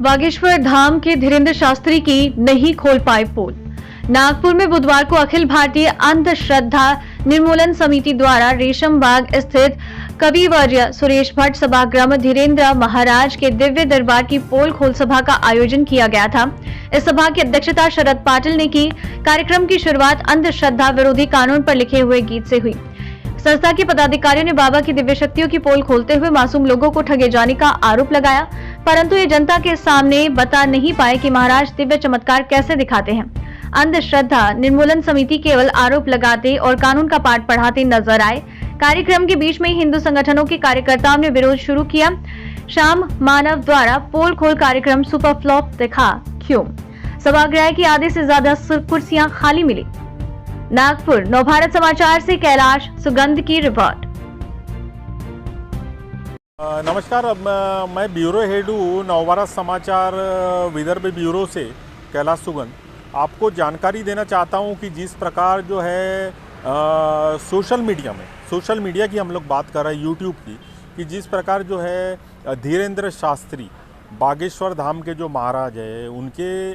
बागेश्वर धाम के धीरेन्द्र शास्त्री की नहीं खोल पाए पोल। नागपुर में बुधवार को अखिल भारतीय अंधश्रद्धा निर्मूलन समिति द्वारा रेशम बाग स्थित कविवर्य सुरेश भट्ट सभागृह में धीरेन्द्र महाराज के दिव्य दरबार की पोल खोल सभा का आयोजन किया गया था। इस सभा की अध्यक्षता शरद पाटिल ने की। कार्यक्रम की शुरुआत अंधश्रद्धा विरोधी कानून पर लिखे हुए गीत से हुई। संस्था के पदाधिकारियों ने बाबा की दिव्य शक्तियों की पोल खोलते हुए मासूम लोगों को ठगे जाने का आरोप लगाया, परंतु ये जनता के सामने बता नहीं पाए कि महाराज दिव्य चमत्कार कैसे दिखाते हैं। अंधश्रद्धा निर्मूलन समिति केवल आरोप लगाते और कानून का पाठ पढ़ाते नजर आए। कार्यक्रम के बीच में हिंदू संगठनों के कार्यकर्ताओं ने विरोध शुरू किया। श्याम मानव द्वारा पोल खोल कार्यक्रम सुपर फ्लॉप दिखा। क्यों? सभागृह की आधे से ज्यादा कुर्सियां खाली मिली। नागपुर नवभारत समाचार से कैलाश सुगंध की रिपोर्ट। नमस्कार, मैं ब्यूरो हेड हूँ नवभारत समाचार विदर्भ ब्यूरो से कैलाश सुगंध। आपको जानकारी देना चाहता हूँ कि जिस प्रकार जो है सोशल मीडिया की हम लोग बात कर रहे हैं, यूट्यूब की, कि जिस प्रकार जो है धीरेन्द्र शास्त्री बागेश्वर धाम के जो महाराज है उनके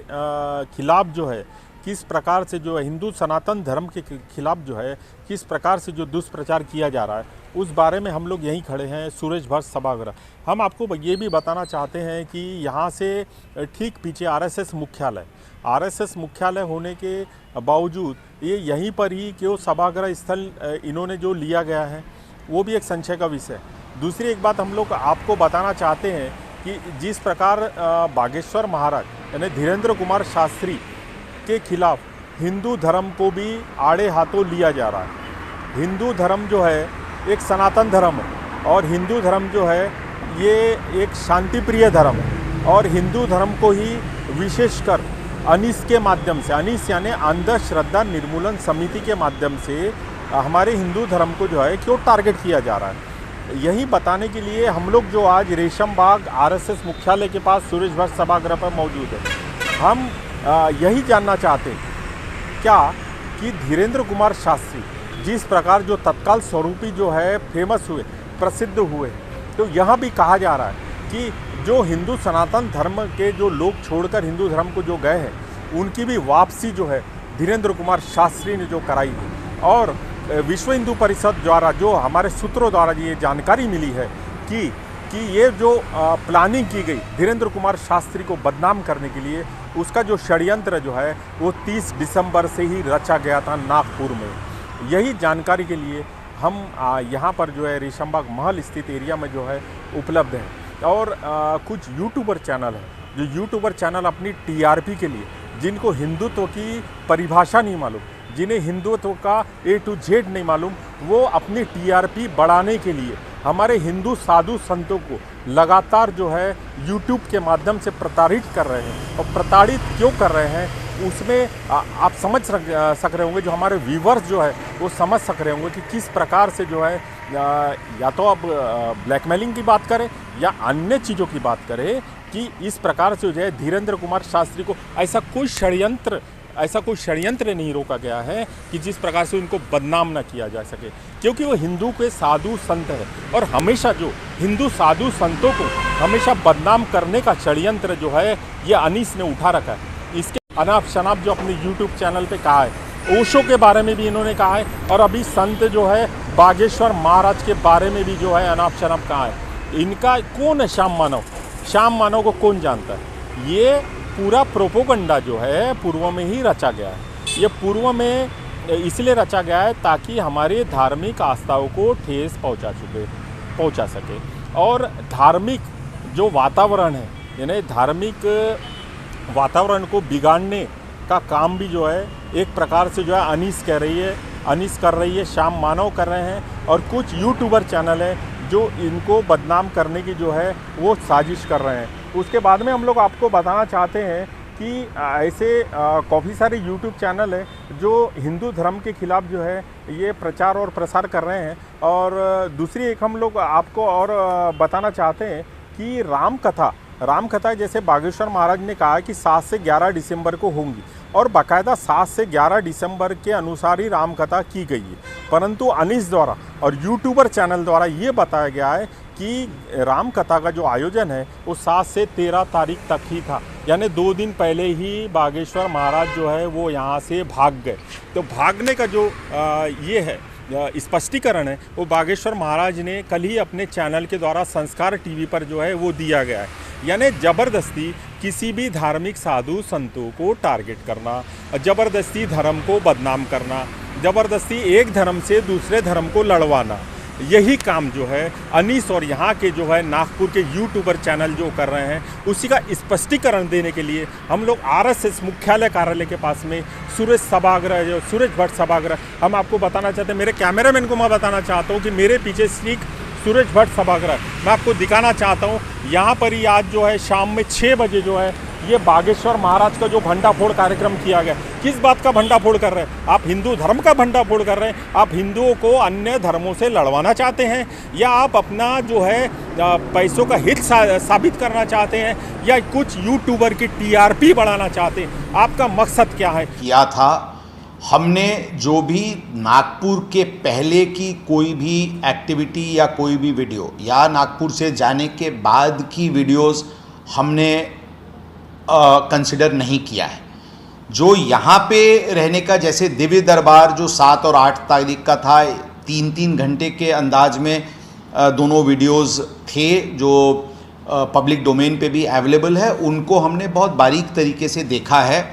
खिलाफ जो है किस प्रकार से जो हिंदू सनातन धर्म के खिलाफ जो है किस प्रकार से जो दुष्प्रचार किया जा रहा है, उस बारे में हम लोग यहीं खड़े हैं सुरेश भट्ट सभागृह। हम आपको ये भी बताना चाहते हैं कि यहाँ से ठीक पीछे आरएसएस मुख्यालय होने के बावजूद ये यहीं पर ही क्यों सभागृह स्थल इन्होंने जो लिया गया है वो भी एक संशय का विषय है। दूसरी एक बात हम लोग आपको बताना चाहते हैं कि जिस प्रकार बागेश्वर महाराज यानी धीरेन्द्र कुमार शास्त्री के खिलाफ हिंदू धर्म को भी आड़े हाथों लिया जा रहा है। हिंदू धर्म जो है एक सनातन धर्म है और हिंदू धर्म जो है ये एक शांति प्रिय धर्म है और हिंदू धर्म को ही विशेषकर अनीस के माध्यम से, अनीस यानी अंधश्रद्धा निर्मूलन समिति के माध्यम से हमारे हिंदू धर्म को जो है क्यों टारगेट किया जा रहा है, यही बताने के लिए हम लोग जो आज रेशम बाग आरएसएस मुख्यालय के पास सुरेश भट्ट सभागृह पर मौजूद है। हम यही जानना चाहते हैं क्या कि धीरेन्द्र कुमार शास्त्री जिस प्रकार जो तत्काल स्वरूपी जो है फेमस हुए, प्रसिद्ध हुए, तो यहाँ भी कहा जा रहा है कि जो हिंदू सनातन धर्म के जो लोग छोड़कर हिंदू धर्म को जो गए हैं उनकी भी वापसी जो है धीरेन्द्र कुमार शास्त्री ने जो कराई थी। और विश्व हिंदू परिषद द्वारा जो हमारे सूत्रों द्वारा ये जानकारी मिली है कि ये जो प्लानिंग की गई धीरेन्द्र कुमार शास्त्री को बदनाम करने के लिए, उसका जो षड्यंत्र जो है वो 30 दिसंबर से ही रचा गया था नागपुर में। यही जानकारी के लिए हम यहाँ पर जो है रेशमबाग महल स्थित एरिया में जो है उपलब्ध है। और कुछ यूट्यूबर चैनल है जो यूट्यूबर चैनल अपनी टीआरपी के लिए, जिनको हिंदुत्व की परिभाषा नहीं मालूम, जिन्हें हिंदुत्व का A to Z नहीं मालूम, वो अपनी टीआरपी बढ़ाने के लिए हमारे हिंदू साधु संतों को लगातार जो है यूट्यूब के माध्यम से प्रताड़ित कर रहे हैं। और प्रताड़ित क्यों कर रहे हैं उसमें आप समझ सक रहे होंगे, जो हमारे व्यूवर्स जो है वो समझ सक रहे होंगे कि किस प्रकार से जो है या तो आप ब्लैकमेलिंग की बात करें या अन्य चीज़ों की बात करें कि इस प्रकार से जो है धीरेन्द्र कुमार शास्त्री को ऐसा कोई षड्यंत्र नहीं रोका गया है कि जिस प्रकार से उनको बदनाम ना किया जा सके, क्योंकि वो हिंदू के साधु संत है और हमेशा जो हिंदू साधु संतों को हमेशा बदनाम करने का षड्यंत्र जो है ये अनीस ने उठा रखा है। इसके अनाप शनाप जो अपने यूट्यूब चैनल पे कहा है, ओशो के बारे में भी इन्होंने कहा है और अभी संत जो है बागेश्वर महाराज के बारे में भी जो है अनाप शनाप कहा है। इनका कौन है श्याम मानव को कौन जानता है? ये पूरा प्रोपोगंडा जो है पूर्व में ही रचा गया है। ये पूर्व में इसलिए रचा गया है ताकि हमारे धार्मिक आस्थाओं को ठेस पहुंचा सके और धार्मिक जो वातावरण है यानी धार्मिक वातावरण को बिगाड़ने का काम भी जो है एक प्रकार से जो है अनीस कर रही है, श्याम मानव कर रहे हैं और कुछ यूट्यूबर चैनल हैं जो इनको बदनाम करने की जो है वो साजिश कर रहे हैं। उसके बाद में हम लोग आपको बताना चाहते हैं कि ऐसे काफ़ी सारे यूट्यूब चैनल हैं जो हिंदू धर्म के खिलाफ जो है ये प्रचार और प्रसार कर रहे हैं। और दूसरी एक हम लोग आपको और बताना चाहते हैं कि राम कथा जैसे बागेश्वर महाराज ने कहा कि 7 से 11 दिसंबर को होंगी और बाकायदा 7 से 11 दिसंबर के अनुसार ही राम कथा की गई है, परंतु अनीस द्वारा और यूट्यूबर चैनल द्वारा ये बताया गया है कि राम कथा का जो आयोजन है वो 7 से 13 तारीख तक ही था, यानी 2 दिन पहले ही बागेश्वर महाराज जो है वो यहाँ से भाग गए। तो भागने का जो ये है स्पष्टीकरण है वो बागेश्वर महाराज ने कल ही अपने चैनल के द्वारा संस्कार टीवी पर जो है वो दिया गया है। यानी ज़बरदस्ती किसी भी धार्मिक साधु संतों को टारगेट करना, ज़बरदस्ती धर्म को बदनाम करना, ज़बरदस्ती एक धर्म से दूसरे धर्म को लड़वाना, यही काम जो है अनीस और यहाँ के जो है नागपुर के यूट्यूबर चैनल जो कर रहे हैं, उसी का स्पष्टीकरण देने के लिए हम लोग आरएसएस मुख्यालय कार्यालय के पास में सुरेश भट्ट सभागृह हम आपको बताना चाहते हैं। मेरे कैमरामैन को मैं बताना चाहता हूँ कि मेरे पीछे श्री सुरेश भट्ट सभागृह मैं आपको दिखाना चाहता हूँ। यहाँ पर ही आज जो है शाम में 6 बजे जो है ये बागेश्वर महाराज का जो भंडाफोड़ कार्यक्रम किया गया। किस बात का भंडाफोड़ कर रहे हैं आप? हिंदू धर्म का भंडाफोड़ कर रहे हैं। आप हिंदुओं को अन्य धर्मों से लड़वाना चाहते हैं, या आप अपना जो है पैसों का हित साबित करना चाहते हैं, या कुछ यूट्यूबर की टीआरपी बढ़ाना चाहते हैं? आपका मकसद क्या है? किया था हमने जो भी नागपुर के पहले की कोई भी एक्टिविटी या कोई भी वीडियो या नागपुर से जाने के बाद की वीडियोस हमने कंसिडर नहीं किया है। जो यहाँ पे रहने का, जैसे दिव्य दरबार जो 7 और 8 तारीख का था, 3-3 घंटे के अंदाज में दोनों वीडियोस थे जो पब्लिक डोमेन पे भी अवेलेबल है, उनको हमने बहुत बारीक तरीके से देखा है।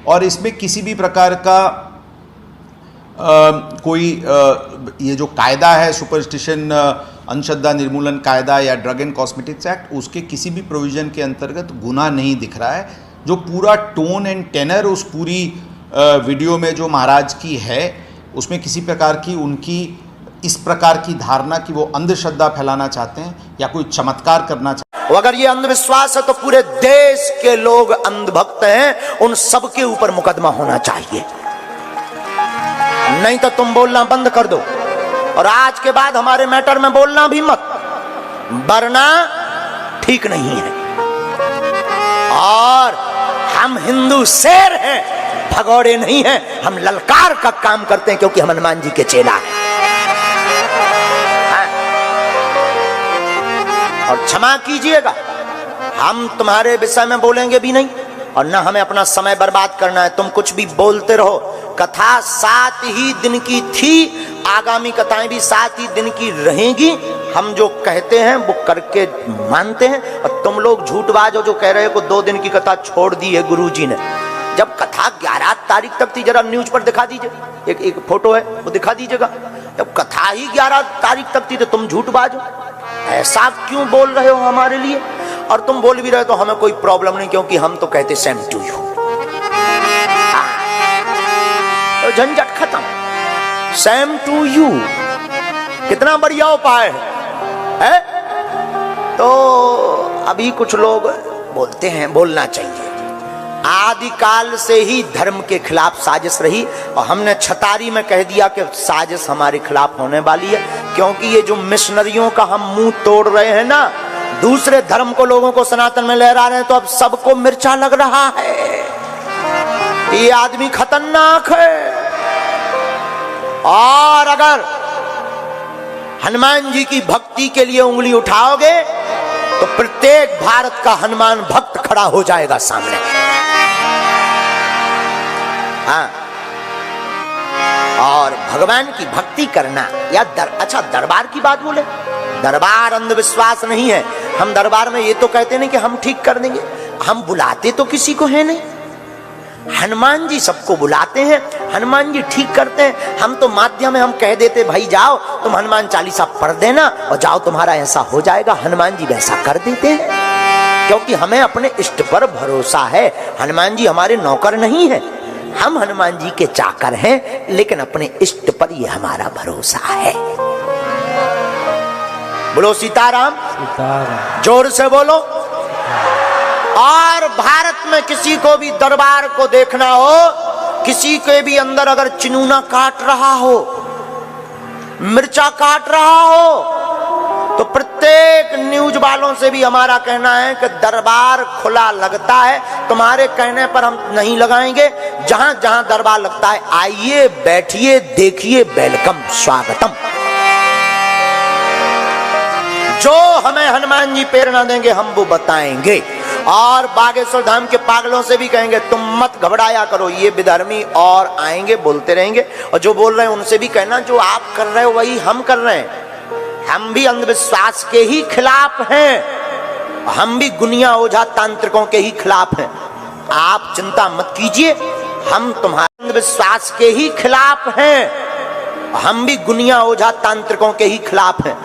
और इसमें किसी भी प्रकार का कोई ये जो कायदा है सुपरस्टिशन अंधश्रद्धा निर्मूलन कायदा या ड्रग एंड कॉस्मेटिक्स एक्ट, उसके किसी भी प्रोविज़न के अंतर्गत गुनाह नहीं दिख रहा है। जो पूरा टोन एंड टेनर उस पूरी वीडियो में जो महाराज की है, उसमें किसी प्रकार की उनकी इस प्रकार की धारणा कि वो अंधश्रद्धा फैलाना चाहते हैं या कोई चमत्कार करना चाहते हैं। अगर ये अंधविश्वास है तो पूरे देश के लोग अंधभक्त हैं, उन सबके ऊपर मुकदमा होना चाहिए। नहीं तो तुम बोलना बंद कर दो, और आज के बाद हमारे मैटर में बोलना भी मत, वरना ठीक नहीं है। और हम हिंदू शेर हैं, भगौड़े नहीं हैं। हम ललकार का काम करते हैं क्योंकि हम हनुमान जी के चेला हैं। और क्षमा कीजिएगा, हम तुम्हारे विषय में बोलेंगे भी नहीं, और ना हमें अपना समय बर्बाद करना है। तुम कुछ भी बोलते रहो। कथा 7 ही दिन की थी, आगामी कथाएं भी 7 ही दिन की रहेंगी। हम जो कहते हैं वो करके मानते हैं। और तुम लोग झूठबाज हो जो कह रहे हो कि 2 दिन की कथा छोड़ दी है गुरुजी ने। जब कथा 11 तारीख तक थी, जरा न्यूज पर दिखा दीजिए, एक फोटो है वो दिखा दीजिएगा। जब कथा ही 11 तारीख तक थी तो तुम झूठबाज हो। ऐसा क्यों बोल रहे हो हमारे लिए? और तुम बोल भी रहे तो हमें कोई प्रॉब्लम नहीं, क्योंकि हम तो कहते सेम टू यू। तो झंझट खत्म, सेम टू यू। कितना बढ़िया उपाय है? तो अभी कुछ लोग बोलते हैं बोलना चाहिए। आदिकाल से ही धर्म के खिलाफ साजिश रही, और हमने छतारी में कह दिया कि साजिश हमारे खिलाफ होने वाली है। क्योंकि ये जो मिशनरियों का हम मुंह तोड़ रहे हैं ना, दूसरे धर्म को लोगों को सनातन में लहरा रहे हैं, तो अब सबको मिर्चा लग रहा है। ये आदमी खतरनाक है। और अगर हनुमान जी की भक्ति के लिए उंगली उठाओगे तो प्रत्येक भारत का हनुमान भक्त खड़ा हो जाएगा सामने। हाँ, और भगवान की भक्ति करना या अच्छा दरबार की बात बोले, दरबार अंधविश्वास नहीं है। हम दरबार में ये तो कहते नहीं कि हम ठीक कर देंगे, हम बुलाते तो किसी को है नहीं। हनुमान जी सबको बुलाते हैं, हनुमान जी ठीक करते हैं। हम तो माध्यम में हम कह देते भाई जाओ तुम हनुमान चालीसा पढ़ देना और जाओ तुम्हारा ऐसा हो जाएगा। हनुमान जी वैसा कर देते हैं क्योंकि हमें अपने इष्ट पर भरोसा है। हनुमान जी हमारे नौकर नहीं है, हम हनुमान जी के चाकर हैं, लेकिन अपने इष्ट पर ये हमारा भरोसा है। बोलो सीताराम, जोर से बोलो। और भारत में किसी को भी दरबार को देखना हो, किसी के भी अंदर अगर चिनूना काट रहा हो, मिर्चा काट रहा हो, तो प्रत्येक न्यूज वालों से भी हमारा कहना है कि दरबार खुला लगता है। तुम्हारे कहने पर हम नहीं लगाएंगे। जहां जहां दरबार लगता है आइए, बैठिए, देखिए, वेलकम, स्वागतम। जो हमें हनुमान जी प्रेरणा देंगे हम वो बताएंगे। और बागेश्वर धाम के पागलों से भी कहेंगे तुम मत घबराया करो, ये विधर्मी और आएंगे बोलते रहेंगे। और जो बोल रहे हैं उनसे भी कहना जो आप कर रहे हो वही हम कर रहे हैं। हम भी अंधविश्वास के ही खिलाफ हैं, हम भी गुनिया ओझा तांत्रिकों के ही खिलाफ हैं। आप चिंता मत कीजिए, हम तुम्हारे अंधविश्वास के ही खिलाफ हैं, हम भी गुनिया ओझा तांत्रिकों के ही खिलाफ हैं।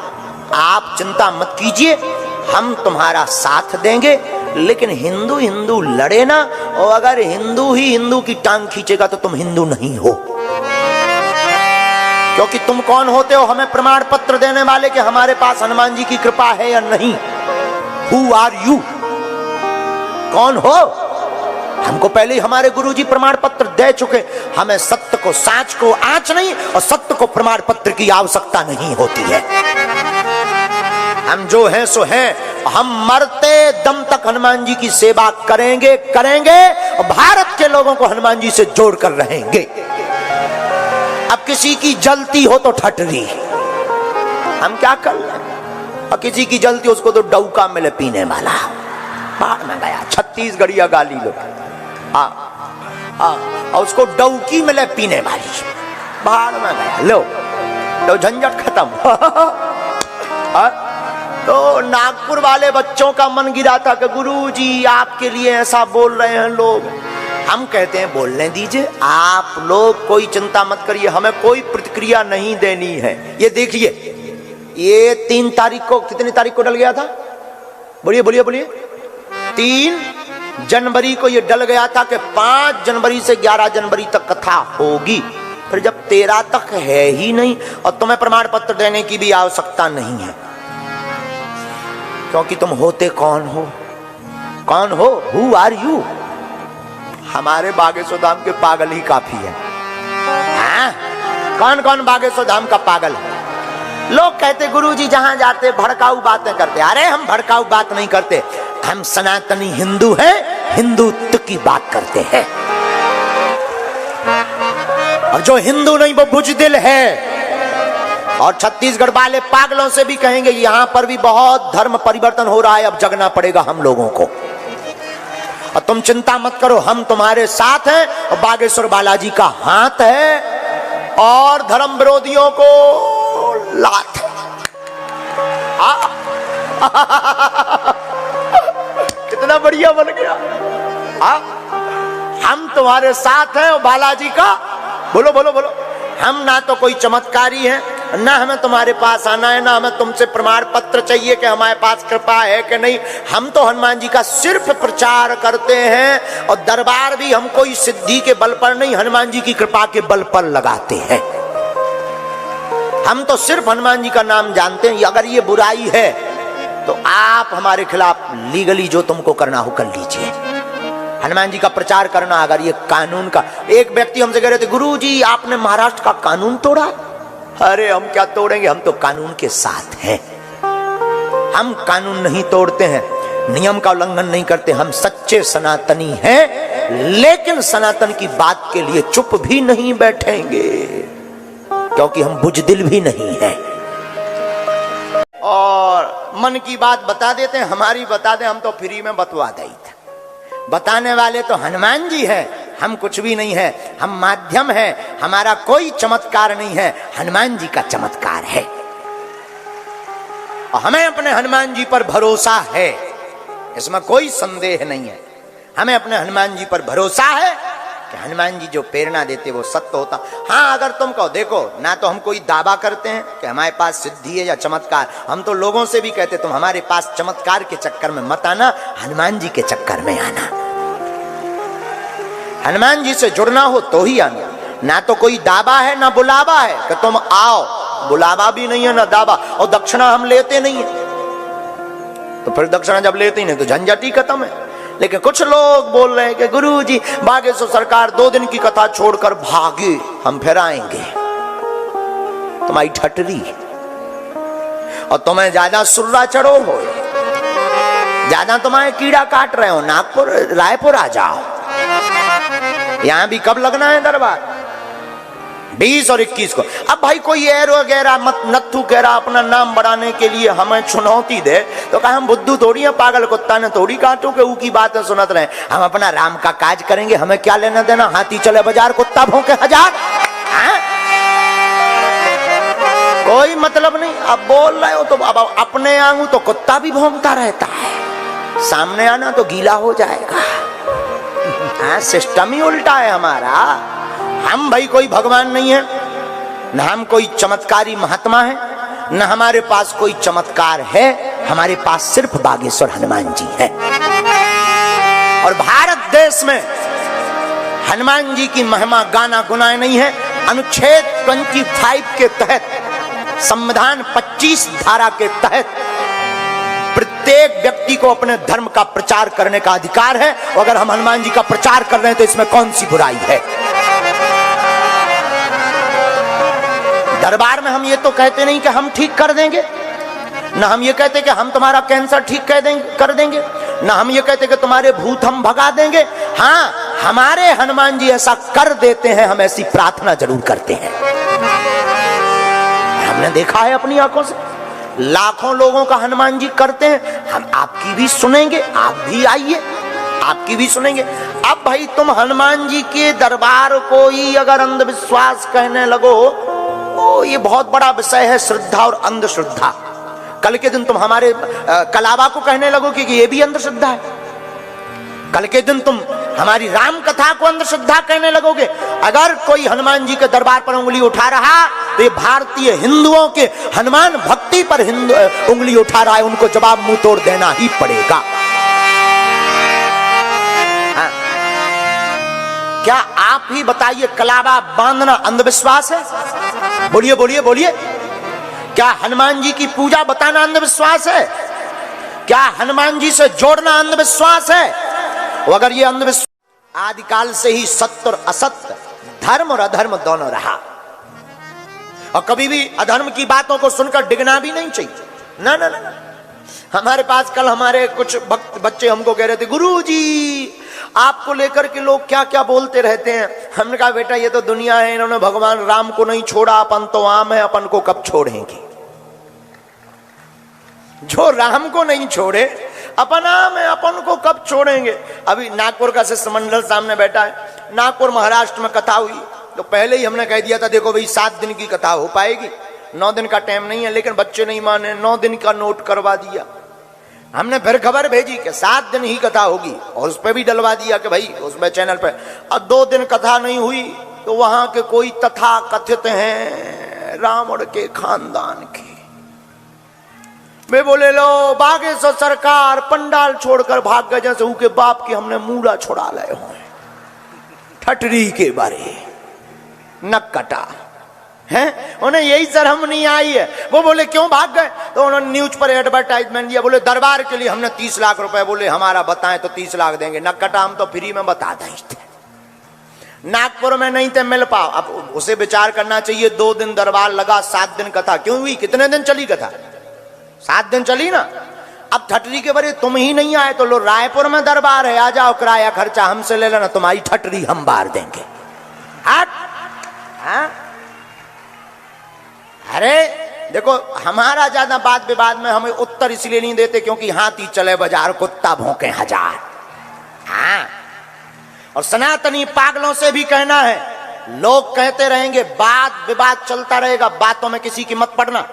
आप चिंता मत कीजिए, हम तुम्हारा साथ देंगे। लेकिन हिंदू हिंदू लड़े ना, और अगर हिंदू ही हिंदू की टांग खींचेगा तो तुम हिंदू नहीं हो। क्योंकि तुम कौन होते हो हमें प्रमाण पत्र देने वाले कि हमारे पास हनुमान जी की कृपा है या नहीं? Who are you? कौन हो? हमको पहले ही हमारे गुरुजी प्रमाण पत्र दे चुके। हमें सत्य को, साच को आंच नहीं और सत्य को प्रमाण पत्र की आवश्यकता नहीं होती है। हम जो हैं सो हैं, हम मरते दम तक हनुमान जी की सेवा करेंगे और भारत के लोगों को हनुमान जी से जोड़कर रहेंगे। अब किसी की जलती हो तो ठटरी, हम क्या कर लें? और किसी की जलती उसको तो डौका मिले पीने वाला, बाढ़ में गया छत्तीसगढ़िया गाली लो। और उसको डौकी मिले पीने वाली, बाढ़ में गया लो, तो झंझट खत्म। तो नागपुर वाले बच्चों का मन गिरा था कि गुरुजी आपके लिए ऐसा बोल रहे हैं लोग। हम कहते हैं बोलने दीजिए, आप लोग कोई चिंता मत करिए, हमें कोई प्रतिक्रिया नहीं देनी है। ये देखिए, ये 3 तारीख को, कितनी तारीख को डल गया था? बोलिए बोलिए बोलिए। 3 जनवरी को ये डल गया था कि 5 जनवरी से 11 जनवरी तक कथा होगी। फिर जब 13 तक है ही नहीं और तुम्हें प्रमाण पत्र देने की भी आवश्यकता नहीं है, क्योंकि तुम होते कौन हो? कौन हो? Who are you? हमारे बागेश्वर धाम के पागल ही काफी है। हाँ? कौन कौन बागेश्वर धाम का पागल है? लोग कहते गुरुजी जहां जाते भड़काऊ बातें करते। अरे हम भड़काऊ बात नहीं करते, हम सनातनी हिंदू हैं, हिंदुत्व की बात करते हैं। और जो हिंदू नहीं वो बुजदिल है। और छत्तीसगढ़ वाले पागलों से भी कहेंगे यहां पर भी बहुत धर्म परिवर्तन हो रहा है, अब जगना पड़ेगा हम लोगों को। और तुम चिंता मत करो, हम तुम्हारे साथ हैं और बागेश्वर बालाजी का हाथ है और धर्म विरोधियों को लात। कितना बढ़िया बन गया। हम तुम्हारे साथ हैं और बालाजी का, बोलो बोलो बोलो। हम ना तो कोई चमत्कारी हैं, ना हमें तुम्हारे पास आना है, ना हमें तुमसे प्रमाण पत्र चाहिए कि हमारे पास कृपा है कि नहीं। हम तो हनुमान जी का सिर्फ प्रचार करते हैं और दरबार भी हम कोई सिद्धि के बल पर नहीं, हनुमान जी की कृपा के बल पर लगाते हैं। हम तो सिर्फ हनुमान जी का नाम जानते हैं। अगर ये बुराई है तो आप हमारे खिलाफ लीगली जो तुमको करना हो कर लीजिए। हनुमान जी का प्रचार करना, अगर ये कानून का, एक व्यक्ति हमसे कह रहे थे गुरुजी आपने महाराष्ट्र का कानून तोड़ा। अरे हम क्या तोड़ेंगे, हम तो कानून के साथ हैं। हम कानून नहीं तोड़ते हैं, नियम का उल्लंघन नहीं करते, हम सच्चे सनातनी हैं। लेकिन सनातन की बात के लिए चुप भी नहीं बैठेंगे, क्योंकि हम बुजदिल भी नहीं हैं। और मन की बात बता देते हैं, हमारी बता दें, हम तो फ्री में बतवा देते। बताने वाले तो हनुमान जी हैं, हम कुछ भी नहीं है, हम माध्यम हैं, हमारा कोई चमत्कार नहीं है, हनुमान जी का चमत्कार है। और हमें अपने हनुमान जी पर भरोसा है, इसमें कोई संदेह नहीं है। हमें अपने हनुमान जी पर भरोसा है कि हनुमान जी जो प्रेरणा देते वो सत्य होता। हाँ, अगर तुम कहो, देखो ना तो हम कोई दावा करते हैं कि हमारे पास सिद्धि है या चमत्कार, हम तो लोगों से भी कहते तुम हमारे पास चमत्कार के चक्कर में मत आना, हनुमान जी के चक्कर में आना। हनुमान जी से जुड़ना हो तो ही आना। ना तो कोई दावा है ना बुलावा है कि तुम आओ, बुलावा भी नहीं है ना दावा। और दक्षिणा हम लेते नहीं है, तो फिर दक्षिणा जब लेते ही नहीं तो झंझट ही खत्म है। लेकिन कुछ लोग बोल रहे हैं कि गुरुजी बागेश्वर सरकार 2 दिन की कथा छोड़कर भागे, हम फिर आएंगे। तुम्हारी ठटरी, और तुम्हें ज्यादा सुर्रा चढ़ो हो, ज्यादा तुम्हारे कीड़ा काट रहे हो, नागपुर रायपुर आ जाओ। यहां भी कब लगना है दरबार? 20 और 21 को। अब भाई कोई एर वगैरह मत नत्थू कह रहा अपना नाम बढ़ाने के लिए हमें चुनौती दे, तो कहा हम बुद्धू थोड़ी है, पागल कुत्ता ने थोड़ी काटू के ऊ की बातें सुनत रहे। हम अपना राम का काज करेंगे, हमें क्या लेना देना, हाथी चले बाजार कुत्ता भौंके हजार, कोई मतलब नहीं। अब बोल रहे हो तो अब अपने आऊं तो कुत्ता भी भौंकता रहता है, सामने आना तो गीला हो जाएगा। सिस्टम ही उल्टा है हमारा। हम भाई कोई भगवान नहीं है, न हम कोई चमत्कारी महात्मा है, न हमारे पास कोई चमत्कार है, हमारे पास सिर्फ बागेश्वर हनुमान जी है। और भारत देश में हनुमान जी की महिमा गाना गुनाए नहीं है। अनुच्छेद 25 के तहत, संविधान 25 धारा के तहत प्रत्येक व्यक्ति को अपने धर्म का प्रचार करने का अधिकार है। और अगर हम हनुमान जी का प्रचार कर रहे हैं तो इसमें कौन सी बुराई है। दरबार में हम ये तो कहते नहीं कि हम ठीक कर देंगे, ना हम ये कहते कि हम तुम्हारा कैंसर ठीक कर देंगे, ना हम ये कहते कि तुम्हारे भूत हम भगा देंगे। हाँ, हमारे हनुमान जी ऐसा कर देते हैं, हम ऐसी प्रार्थना जरूर करते हैं। हमने देखा है अपनी आंखों से, लाखों लोगों का हनुमान जी करते हैं। हम आपकी भी सुनेंगे, आप भी आइए, आपकी भी सुनेंगे। अब भाई तुम हनुमान जी के दरबार को ही अगर अंधविश्वास कहने लगो, तो ये बहुत बड़ा विषय है, श्रद्धा और अंधश्रद्धा। कल के दिन तुम हमारे कलावा को कहने लगोगे कि ये भी अंधश्रद्धा है। कल के दिन तुम हमारी राम कथा को अंधश्रद्धा कहने लगोगे। अगर कोई हनुमान जी के दरबार पर उंगली उठा रहा तो ये भारतीय हिंदुओं के हनुमान भक्ति पर उंगली उठा रहा है, उनको जवाब मुंह तोड़ देना ही पड़ेगा। हाँ। क्या आप ही बताइए, कलावा बांधना अंधविश्वास है? बोलिए बोलिए बोलिए। क्या हनुमान जी की पूजा बताना अंधविश्वास है? क्या हनुमान जी से जोड़ना अंधविश्वास है? अगर ये अंधविश्वास आदिकाल से ही सत्य और असत्य, धर्म और अधर्म दोनों रहा, और कभी भी अधर्म की बातों को सुनकर डिगना भी नहीं चाहिए। ना ना ना। हमारे पास कल हमारे कुछ भक्त बच्चे हमको कह रहे थे, गुरुजी आपको लेकर के लोग क्या क्या बोलते रहते हैं। हमने कहा बेटा ये तो दुनिया है, इन्होंने भगवान राम को नहीं छोड़ा, अपन तो आम है, अपन को कब छोड़ेंगे। जो राम को नहीं छोड़े अपन आम है, अपन को कब छोड़ेंगे। अभी नागपुर का शिष्टमंडल सामने बैठा है, नागपुर महाराष्ट्र में कथा हुई, तो पहले ही हमने कह दिया था देखो भाई 7 दिन की कथा हो पाएगी, 9 दिन का टाइम नहीं है। लेकिन बच्चे नहीं माने, 9 दिन का नोट करवा दिया। हमने फिर खबर भेजी कि 7 दिन ही कथा होगी, और उस पर भी डलवा दिया कि भाई उसमें चैनल पर। अब 2 दिन कथा नहीं हुई तो वहां के कोई तथा कथित हैं रावण के खानदान के, वे बोले लो बागेश्वर सरकार पंडाल छोड़कर भाग गए, जैसे उनके बाप की हमने मूड़ा छुड़ा लाए हो। ठटरी के बारे नक कटा है, उन्हें यही शर्म नहीं आई है। वो बोले क्यों भाग गए, तो उन्होंने न्यूज पर एडवर्टाइजमेंट दिया, बोले दरबार के लिए हमने 30 लाख रुपए बोले हमारा बताएं तो 30 लाख देंगे। नक कटा, हम तो फ्री में बता दें। नागपुर में नहीं थे मिल पाओ। अब उसे विचार करना चाहिए, 2 दिन दरबार लगा, 7 दिन कथा क्यों हुई? कितने दिन चली कथा? 7 दिन चली ना। अब ठटरी के बारे तुम ही नहीं आए तो लो रायपुर में दरबार है, आ जाओ, किराया खर्चा हमसे ले लेना, तुम्हारी ठटरी हम बार देंगे। हट। हाँ? अरे देखो, हमारा ज्यादा बात विवाद में हमें उत्तर इसलिए नहीं देते क्योंकि हाथी चले बाजार कुत्ता भौंके हजार। हाँ, और सनातनी पागलों से भी कहना है, लोग कहते रहेंगे, बात विवाद चलता रहेगा, बातों में किसी की मत पड़ना।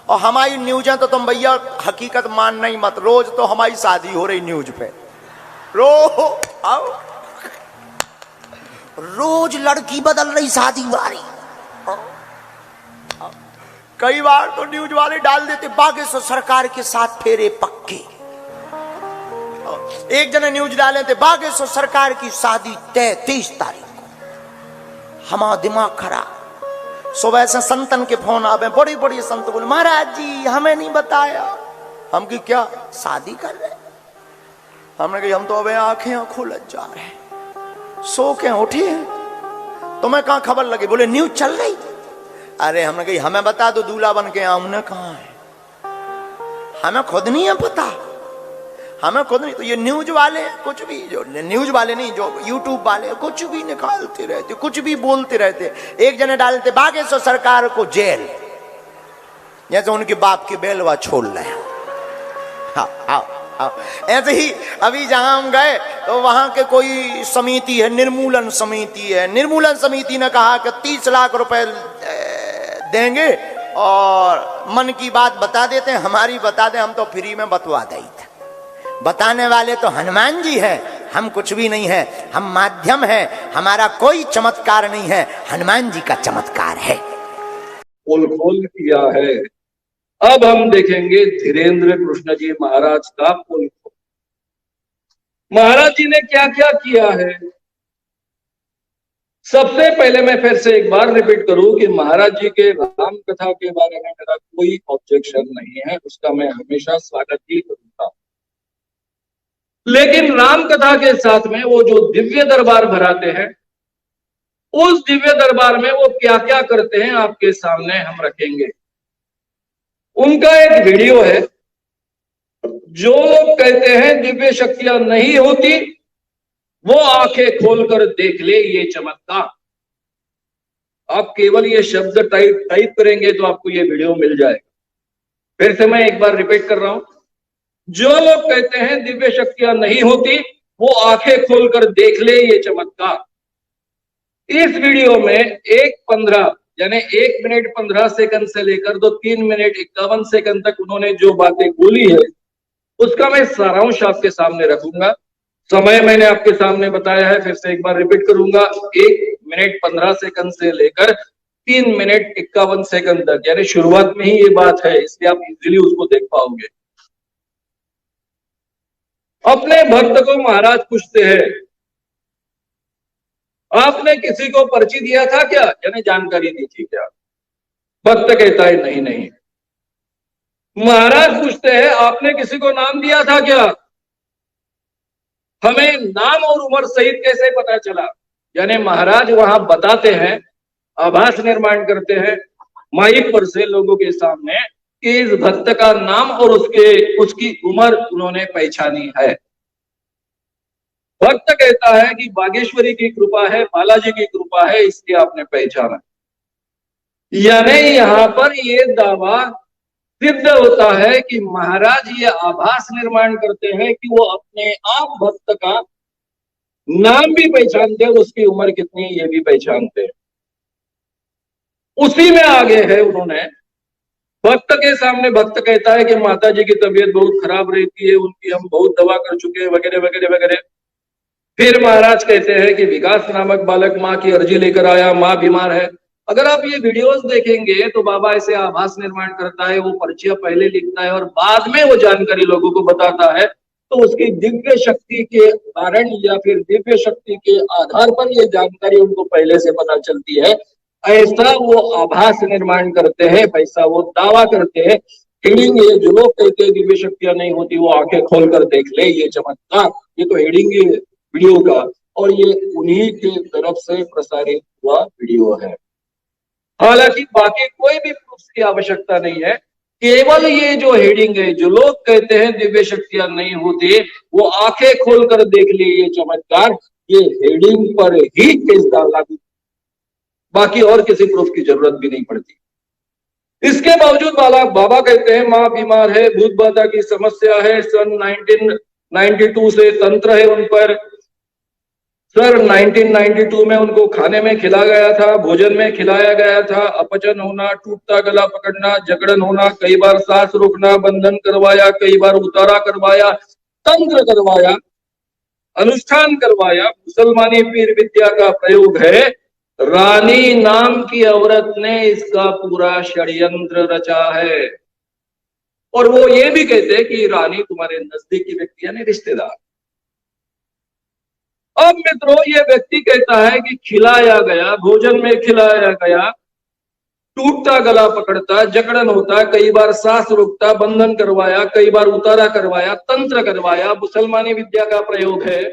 और हमारी न्यूज़ें तो तुम भैया हकीकत मानना ही मत, रोज तो हमारी शादी हो रही न्यूज पे, रोज लड़की बदल रही, शादी वाली। कई बार तो न्यूज वाले डाल देते बागेश्वर सरकार के साथ फेरे पक्के। एक जने न्यूज डाले थे बागेश्वर सरकार की शादी 23 तारीख को। हमारा दिमाग खराब। सुबह से संतन के फोन आवे, बड़ी बड़ी संत बोले महाराज जी हमें नहीं बताया। हम की क्या शादी कर रहे? हमने कही हम तो अबे आंखें खोल जा रहे हैं, सो के उठे हैं, तुम्हें कहां खबर लगी? बोले न्यूज चल रही। अरे हमने कही हमें बता दो दूल्हा बन के आऊं, कहां है? हमें खुद नहीं है पता। हमें खुद नहीं, तो ये न्यूज वाले कुछ भी, जो न्यूज वाले नहीं, जो यूट्यूब वाले कुछ भी निकालते रहते, कुछ भी बोलते रहते। एक जने डालते बागेश्वर सरकार को जेल, जैसे उनके बाप की बेलवा छोड़ रहे हैं। ऐसे ही अभी जहां हम गए तो वहां के कोई समिति है, निर्मूलन समिति है, निर्मूलन समिति ने कहा कि 30 लाख रुपए देंगे और मन की बात बता देते हैं, हमारी बता दें, हम तो फ्री में बतवा दें। बताने वाले तो हनुमान जी हैं, हम कुछ भी नहीं है, हम माध्यम है, हमारा कोई चमत्कार नहीं है, हनुमान जी का चमत्कार है। पोल खोल किया है। अब हम देखेंगे धीरेन्द्र कृष्ण जी महाराज का पोल खोल। महाराज जी ने क्या क्या किया है। सबसे पहले मैं फिर से एक बार रिपीट करूं कि महाराज जी के राम कथा के बारे में मेरा कोई ऑब्जेक्शन नहीं है, उसका मैं हमेशा स्वागत ही करूंगा। लेकिन राम कथा के साथ में वो जो दिव्य दरबार भराते हैं, उस दिव्य दरबार में वो क्या क्या करते हैं आपके सामने हम रखेंगे। उनका एक वीडियो है, जो लोग कहते हैं दिव्य शक्तियां नहीं होती, वो आंखें खोलकर देख ले ये चमत्कार। आप केवल ये शब्द टाइप करेंगे तो आपको ये वीडियो मिल जाएगा। फिर से मैं एक बार रिपीट कर रहा हूं, जो लोग कहते हैं दिव्य शक्तियां नहीं होती, वो आंखें खोलकर देख ले ये चमत्कार। इस वीडियो में 1:15 यानी 1 मिनट 15 सेकंड से लेकर 3 मिनट 51 सेकंड तक उन्होंने जो बातें बोली है, उसका मैं सारांश आपके सामने रखूंगा। समय मैंने आपके सामने बताया है, फिर से एक बार रिपीट करूंगा, 1 मिनट 15 सेकंड से लेकर 3 मिनट 51 सेकंड तक, यानी शुरुआत में ही ये बात है, इसलिए आप इजीली उसको देख पाओगे। अपने भक्त को महाराज पूछते हैं, आपने किसी को पर्ची दिया था क्या, यानी जानकारी दी थी क्या। भक्त कहता है नहीं नहीं। महाराज पूछते हैं, आपने किसी को नाम दिया था क्या, हमें नाम और उम्र सहित कैसे पता चला। यानी महाराज वहां बताते हैं, आभास निर्माण करते हैं माइक पर से लोगों के सामने कि इस भक्त का नाम और उसकी उम्र उन्होंने पहचानी है। भक्त कहता है कि बागेश्वरी की कृपा है, बालाजी की कृपा है, इसलिए आपने पहचाना। यानी यहां पर ये दावा सिद्ध होता है कि महाराज ये आभास निर्माण करते हैं कि वो अपने आप भक्त का नाम भी पहचानते हैं, उसकी उम्र कितनी ये भी पहचानते हैं। उसी में आगे है, उन्होंने भक्त के सामने भक्त कहता है कि माता जी की तबीयत बहुत खराब रहती है, उनकी हम बहुत दवा कर चुके हैं, वगैरह वगैरह वगैरह। फिर महाराज कहते हैं कि विकास नामक बालक माँ की अर्जी लेकर आया, माँ बीमार है। अगर आप ये वीडियोस देखेंगे तो बाबा ऐसे आभास निर्माण करता है, वो पर्चियां पहले लिखता है और बाद में वो जानकारी लोगों को बताता है। तो उसकी दिव्य शक्ति के कारण या फिर दिव्य शक्ति के आधार पर ये जानकारी उनको पहले से पता चलती है, ऐसा वो आभास निर्माण करते हैं, ऐसा वो दावा करते हैं। हेडिंग ये जो लोग कहते हैं दिव्य शक्तियां नहीं होती, वो आंखें खोलकर देख ले ये चमत्कार, ये तो हेडिंग है वीडियो का, और ये उन्हीं की तरफ से प्रसारित हुआ वीडियो है। हालांकि बाकी कोई भी प्रूफ की आवश्यकता नहीं है, केवल ये जो हेडिंग है, जो लोग कहते हैं दिव्य शक्तियां नहीं होती, वो आंखें खोलकर देख ले ये चमत्कार, ये हेडिंग पर ही केस लागू, बाकी और किसी प्रूफ की जरूरत भी नहीं पड़ती। इसके बावजूद बाबा कहते हैं माँ बीमार है, भूत बाधा की समस्या है, सन 1992 से तंत्र है उन पर। सर 1992 में उनको खाने में खिलाया गया था, भोजन में खिलाया गया था, अपचन होना, टूटता गला पकड़ना, जकड़न होना, कई बार सांस रोकना, बंधन करवाया, कई बार उतारा करवाया, तंत्र करवाया, अनुष्ठान करवाया। मुसलमानी पीर विद्या का प्रयोग है। रानी नाम की औरत ने इसका पूरा षड्यंत्र रचा है। और वो ये भी कहते हैं कि रानी तुम्हारे नजदीकी व्यक्ति यानी रिश्तेदार। अब मित्रों, ये व्यक्ति कहता है कि खिलाया गया, भोजन में खिलाया गया, टूटता गला पकड़ता, जकड़न होता, कई बार सांस रोकता, बंधन करवाया, कई बार उतारा करवाया, तंत्र करवाया, मुसलमानी विद्या का प्रयोग है।